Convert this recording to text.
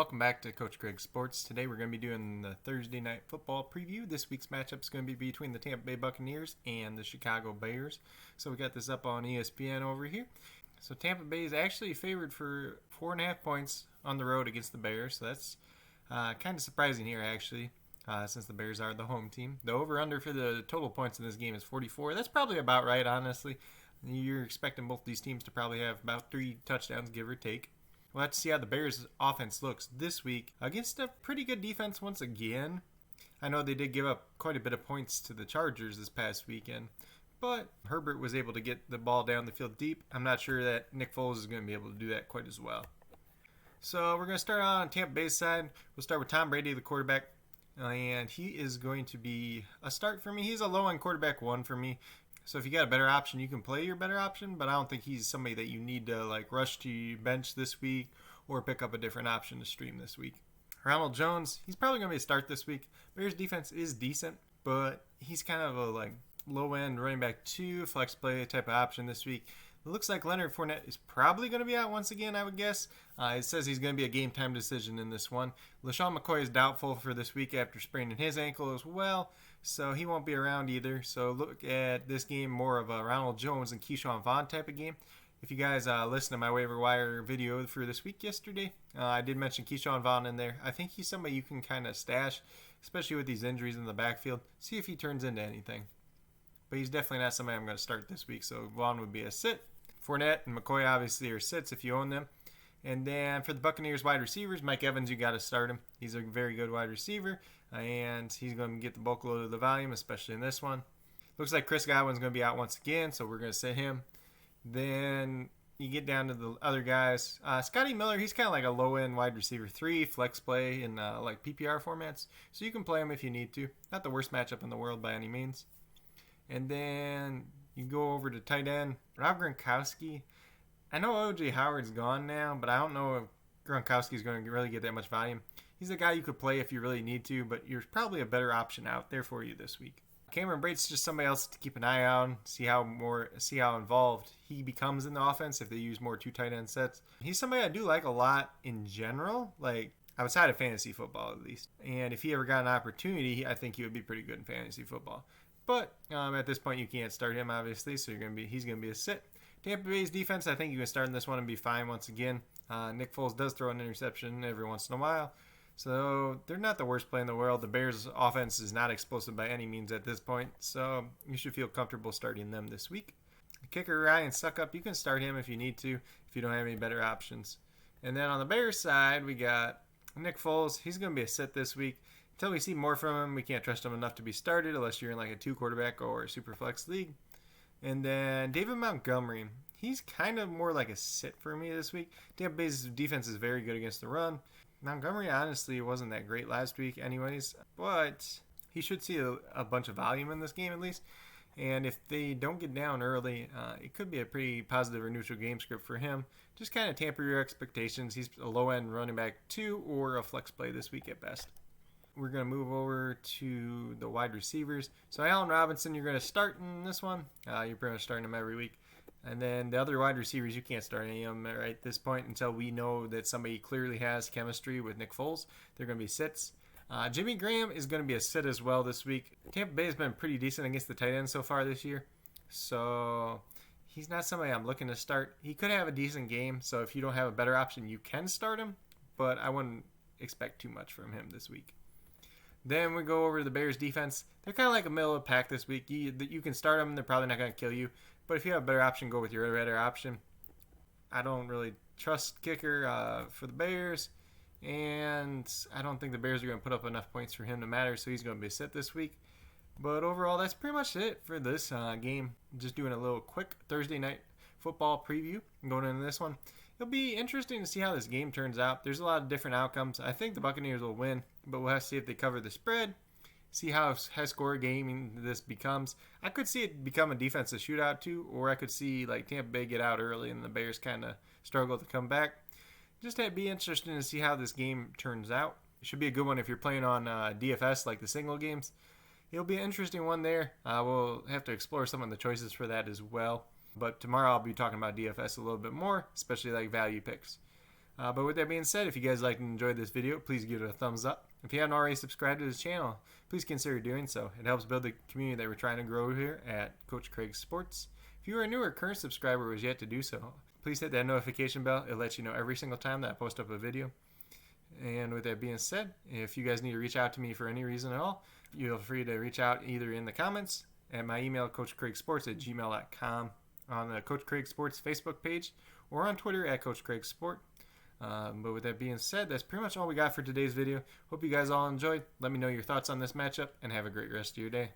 welcome back to Coach Greg Sports. Today we're going to be doing the Thursday Night Football preview. This week's matchup is going to be between the Tampa Bay Buccaneers and the Chicago Bears. So we got this up on ESPN over here. So Tampa Bay is actually favored for 4.5 points on the road against the Bears. So that's kind of surprising here actually, since the Bears are the home team. The over-under for the total points in this game is 44. That's probably about right, honestly. You're expecting both these teams to probably have about 3 touchdowns, give or take. We'll have to see how the Bears' offense looks this week against a pretty good defense once again. I know they did give up quite a bit of points to the Chargers this past weekend, but Herbert was able to get the ball down the field deep. I'm not sure that Nick Foles is going to be able to do that quite as well. So we're going to start on Tampa Bay's side. We'll start with Tom Brady, the quarterback, and he is going to be a start for me. He's a low-end quarterback 1 for me. So if you got a better option, you can play your better option, but I don't think he's somebody that you need to rush to your bench this week or pick up a different option to stream this week. Ronald Jones, he's probably going to be a start this week. Bears defense is decent, but he's kind of a low-end running back 2 flex play type of option this week. It looks like Leonard Fournette is probably going to be out once again, I would guess. It says he's going to be a game-time decision in this one. LeSean McCoy is doubtful for this week after spraining his ankle as well, so he won't be around either. So look at this game more of a Ronald Jones and Shawn Vaughn type of game. If you guys listen to my waiver wire video for this week yesterday, I did mention Shawn Vaughn in there. I think he's somebody you can kind of stash, especially with these injuries in the backfield. See if he turns into anything. But he's definitely not somebody I'm going to start this week, so Vaughn would be a sit. Fournette and McCoy obviously are sits if you own them. And then for the Buccaneers wide receivers, Mike Evans, you got to start him. He's a very good wide receiver, and he's going to get the bulk load of the volume, especially in this one. Looks like Chris Godwin's going to be out once again, so we're going to sit him. Then you get down to the other guys. Scotty Miller, he's kind of like a low-end wide receiver 3, flex play in PPR formats, so you can play him if you need to. Not the worst matchup in the world by any means. And then you go over to tight end, Rob Gronkowski. I know O.J. Howard's gone now, but I don't know if Gronkowski's going to really get that much volume. He's a guy you could play if you really need to, but there's probably a better option out there for you this week. Cameron Brate's just somebody else to keep an eye on, see how involved he becomes in the offense if they use more 2 tight end sets. He's somebody I do like a lot in general, outside of fantasy football at least. And if he ever got an opportunity, I think he would be pretty good in fantasy football. But at this point, you can't start him, obviously, so he's going to be a sit. Tampa Bay's defense, I think you can start in this one and be fine once again. Nick Foles does throw an interception every once in a while, so they're not the worst play in the world. The Bears' offense is not explosive by any means at this point, so you should feel comfortable starting them this week. The kicker, Ryan Succop, you can start him if you need to, if you don't have any better options. And then on the Bears side, we got Nick Foles. He's going to be a sit this week. Until we see more from him, we can't trust him enough to be started unless you're in a 2 quarterback or a super flex league. And then David Montgomery, he's kind of more like a sit for me this week. Tampa Bay's defense is very good against the run. Montgomery honestly wasn't that great last week anyways, but he should see a bunch of volume in this game at least. And if they don't get down early, it could be a pretty positive or neutral game script for him. Just kind of tamper your expectations. He's a low-end running back 2 or a flex play this week at best. We're going to move over to the wide receivers. So Allen Robinson, you're going to start in this one. You're pretty much starting him every week. And then the other wide receivers, you can't start any of them right at this point until we know that somebody clearly has chemistry with Nick Foles. They're going to be sits. Jimmy Graham is going to be a sit as well this week. Tampa Bay has been pretty decent against the tight end so far this year. So he's not somebody I'm looking to start. He could have a decent game, so if you don't have a better option, you can start him. But I wouldn't expect too much from him this week. Then we go over to the Bears defense. They're kind of like a middle of the pack this week. You can start them. They're probably not going to kill you. But if you have a better option, go with your better option. I don't really trust kicker for the Bears. And I don't think the Bears are going to put up enough points for him to matter. So he's going to be a sit this week. But overall, that's pretty much it for this game. Just doing a little quick Thursday night football preview going into this one. It'll be interesting to see how this game turns out. There's a lot of different outcomes. I think the Buccaneers will win, but we'll have to see if they cover the spread, see how high-score gaming this becomes. I could see it become a defensive shootout too, or I could see Tampa Bay get out early and the Bears kind of struggle to come back. Just to be interesting to see how this game turns out. It should be a good one if you're playing on DFS, like the single games. It'll be an interesting one there. We'll have to explore some of the choices for that as well. But tomorrow I'll be talking about DFS a little bit more, especially value picks. But with that being said, if you guys liked and enjoyed this video, please give it a thumbs up. If you haven't already subscribed to this channel, please consider doing so. It helps build the community that we're trying to grow here at Coach Craig Sports. If you are a new or current subscriber who has yet to do so, please hit that notification bell. It lets you know every single time that I post up a video. And with that being said, if you guys need to reach out to me for any reason at all, feel free to reach out either in the comments at my email, coachcraigsports@gmail.com, on the Coach Craig Sports Facebook page, or on Twitter at Coach Craig Sport. But with that being said, that's pretty much all we got for today's video. Hope you guys all enjoyed. Let me know your thoughts on this matchup, and have a great rest of your day.